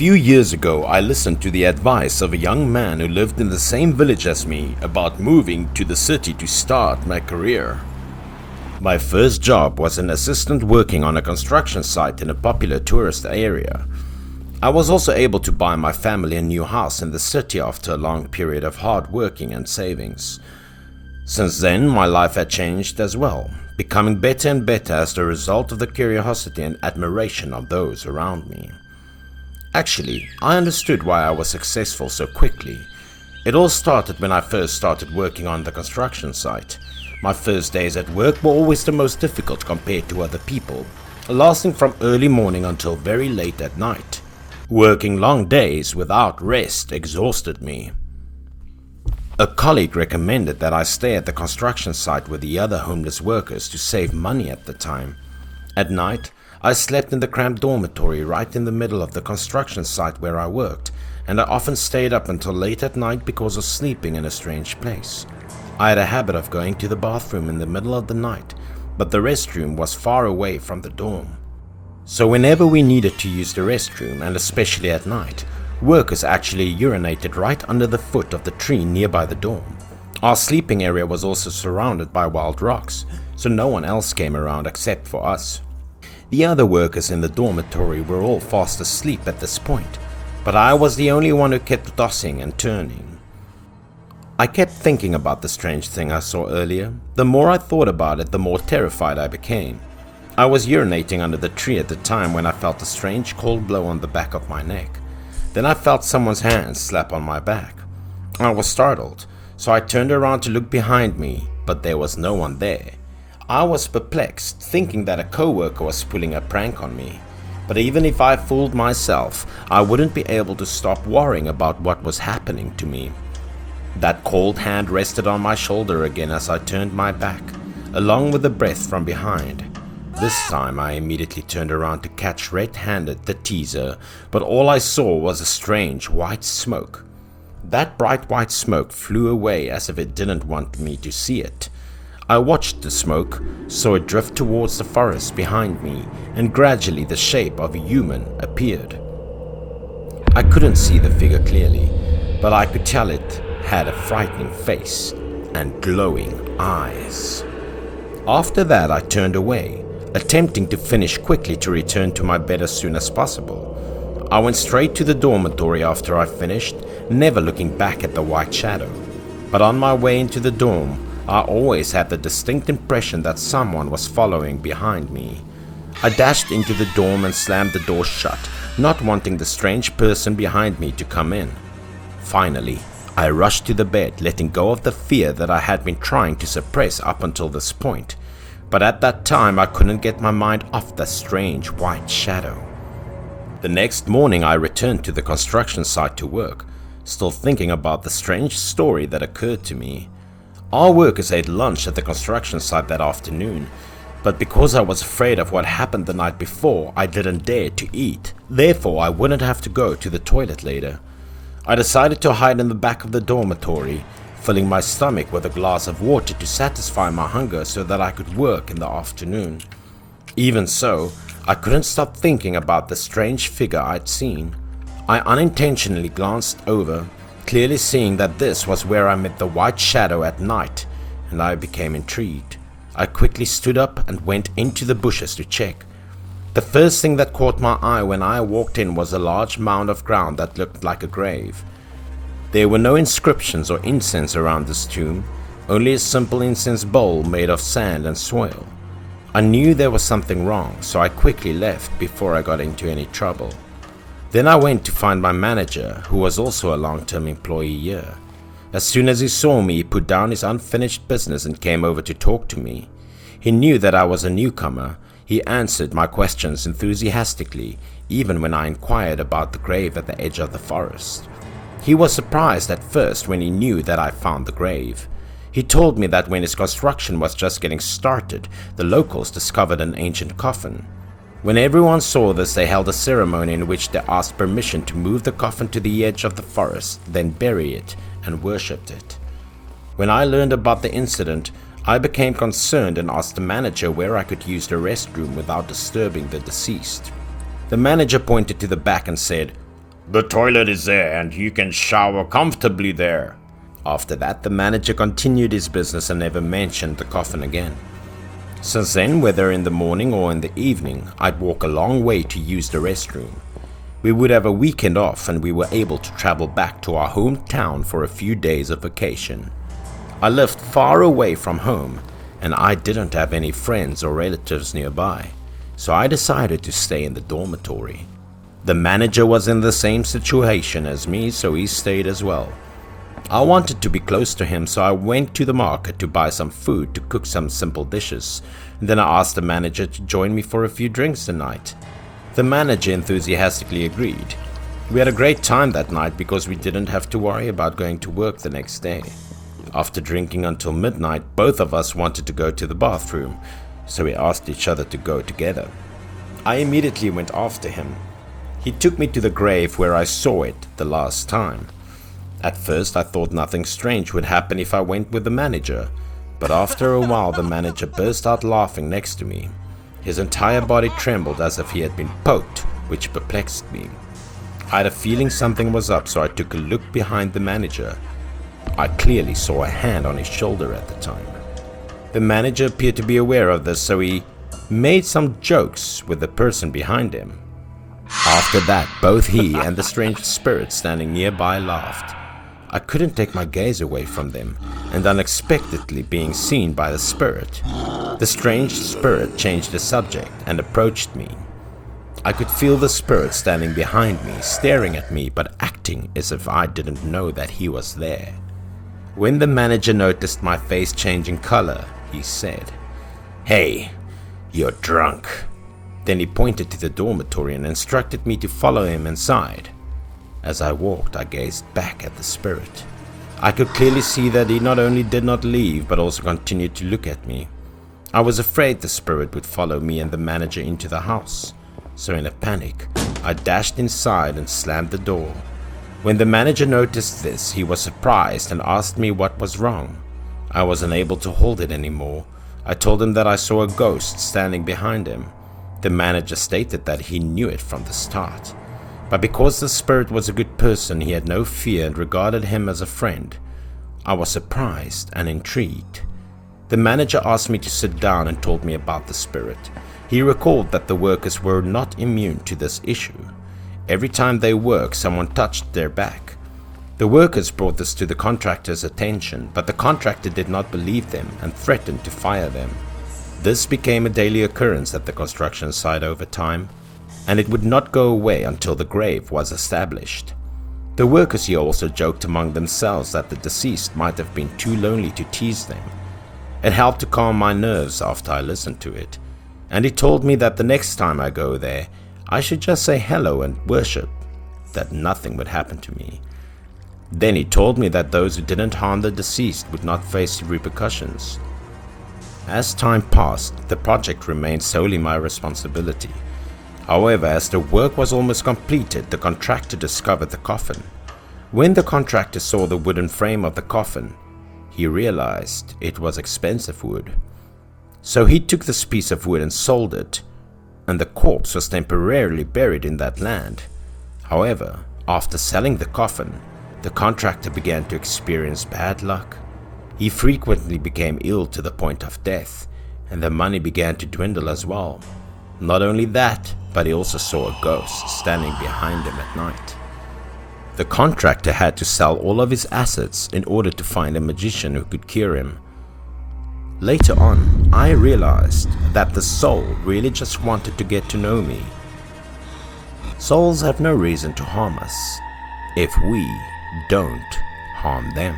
few years ago, I listened to the advice of a young man who lived in the same village as me about moving to the city to start my career. My first job was an assistant working on a construction site in a popular tourist area. I was also able to buy my family a new house in the city after a long period of hard working and savings. Since then, my life had changed as well, becoming better and better as the result of the curiosity and admiration of those around me. Actually, I understood why I was successful so quickly. It all started when I first started working on the construction site. My first days at work were always the most difficult compared to other people, lasting from early morning until very late at night. Working long days without rest exhausted me. A colleague recommended that I stay at the construction site with the other homeless workers to save money at the time. At night, I slept in the cramped dormitory right in the middle of the construction site where I worked, and I often stayed up until late at night because of sleeping in a strange place. I had a habit of going to the bathroom in the middle of the night, but the restroom was far away from the dorm. So whenever we needed to use the restroom, and especially at night, workers actually urinated right under the foot of the tree nearby the dorm. Our sleeping area was also surrounded by wild rocks, so no one else came around except for us. The other workers in the dormitory were all fast asleep at this point, but I was the only one who kept tossing and turning. I kept thinking about the strange thing I saw earlier. The more I thought about it, the more terrified I became. I was urinating under the tree at the time when I felt a strange cold blow on the back of my neck. Then I felt someone's hand slap on my back. I was startled, so I turned around to look behind me, but there was no one there. I was perplexed, thinking that a coworker was pulling a prank on me. But even if I fooled myself, I wouldn't be able to stop worrying about what was happening to me. That cold hand rested on my shoulder again as I turned my back, along with the breath from behind. This time I immediately turned around to catch red-handed the teaser, but all I saw was a strange white smoke. That bright white smoke flew away as if it didn't want me to see it. I watched the smoke, saw it drift towards the forest behind me, and gradually the shape of a human appeared. I couldn't see the figure clearly, but I could tell it had a frightening face and glowing eyes. After that I turned away, attempting to finish quickly to return to my bed as soon as possible. I went straight to the dormitory after I finished, never looking back at the white shadow. But on my way into the dorm, I always had the distinct impression that someone was following behind me. I dashed into the dorm and slammed the door shut, not wanting the strange person behind me to come in. Finally, I rushed to the bed, letting go of the fear that I had been trying to suppress up until this point. But at that time, I couldn't get my mind off the strange white shadow. The next morning, I returned to the construction site to work, still thinking about the strange story that occurred to me. Our workers ate lunch at the construction site that afternoon, but because I was afraid of what happened the night before, I didn't dare to eat. Therefore, I wouldn't have to go to the toilet later. I decided to hide in the back of the dormitory, filling my stomach with a glass of water to satisfy my hunger so that I could work in the afternoon. Even so, I couldn't stop thinking about the strange figure I'd seen. I unintentionally glanced over, clearly seeing that this was where I met the white shadow at night, and I became intrigued. I quickly stood up and went into the bushes to check. The first thing that caught my eye when I walked in was a large mound of ground that looked like a grave. There were no inscriptions or incense around this tomb, only a simple incense bowl made of sand and soil. I knew there was something wrong, so I quickly left before I got into any trouble. Then I went to find my manager, who was also a long-term employee here. As soon as he saw me, he put down his unfinished business and came over to talk to me. He knew that I was a newcomer. He answered my questions enthusiastically, even when I inquired about the grave at the edge of the forest. He was surprised at first when he knew that I found the grave. He told me that when its construction was just getting started, the locals discovered an ancient coffin. When everyone saw this, they held a ceremony in which they asked permission to move the coffin to the edge of the forest, then bury it and worshipped it. When I learned about the incident, I became concerned and asked the manager where I could use the restroom without disturbing the deceased. The manager pointed to the back and said, The toilet is there and you can shower comfortably there. After that, the manager continued his business and never mentioned the coffin again. Since then, whether in the morning or in the evening, I'd walk a long way to use the restroom. We would have a weekend off and we were able to travel back to our hometown for a few days of vacation. I lived far away from home and I didn't have any friends or relatives nearby, so I decided to stay in the dormitory. The manager was in the same situation as me, so he stayed as well. I wanted to be close to him, so I went to the market to buy some food to cook some simple dishes. Then I asked the manager to join me for a few drinks the night. The manager enthusiastically agreed. We had a great time that night because we didn't have to worry about going to work the next day. After drinking until midnight, both of us wanted to go to the bathroom, so we asked each other to go together. I immediately went after him. He took me to the grave where I saw it the last time. At first I thought nothing strange would happen if I went with the manager, but after a while the manager burst out laughing next to me. His entire body trembled as if he had been poked, which perplexed me. I had a feeling something was up, so I took a look behind the manager. I clearly saw a hand on his shoulder at the time. The manager appeared to be aware of this, so he made some jokes with the person behind him. After that, both he and the strange spirit standing nearby laughed. I couldn't take my gaze away from them, and unexpectedly being seen by the spirit. The strange spirit changed the subject and approached me. I could feel the spirit standing behind me, staring at me but acting as if I didn't know that he was there. When the manager noticed my face changing color, he said, "Hey, you're drunk." Then he pointed to the dormitory and instructed me to follow him inside. As I walked, I gazed back at the spirit. I could clearly see that he not only did not leave, but also continued to look at me. I was afraid the spirit would follow me and the manager into the house, so in a panic, I dashed inside and slammed the door. When the manager noticed this, he was surprised and asked me what was wrong. I wasn't able to hold it anymore. I told him that I saw a ghost standing behind him. The manager stated that he knew it from the start. But because the spirit was a good person, he had no fear and regarded him as a friend. I was surprised and intrigued. The manager asked me to sit down and told me about the spirit. He recalled that the workers were not immune to this issue. Every time they worked, someone touched their back. The workers brought this to the contractor's attention, but the contractor did not believe them and threatened to fire them. This became a daily occurrence at the construction site over time, and it would not go away until the grave was established. The workers here also joked among themselves that the deceased might have been too lonely to tease them. It helped to calm my nerves after I listened to it, and he told me that the next time I go there, I should just say hello and worship, that nothing would happen to me. Then he told me that those who didn't harm the deceased would not face repercussions. As time passed, the project remained solely my responsibility. However, as the work was almost completed, the contractor discovered the coffin. When the contractor saw the wooden frame of the coffin, he realized it was expensive wood. So he took this piece of wood and sold it, and the corpse was temporarily buried in that land. However, after selling the coffin, the contractor began to experience bad luck. He frequently became ill to the point of death, and the money began to dwindle as well. Not only that, but he also saw a ghost standing behind him at night. The contractor had to sell all of his assets in order to find a magician who could cure him. Later on, I realized that the soul really just wanted to get to know me. Souls have no reason to harm us if we don't harm them.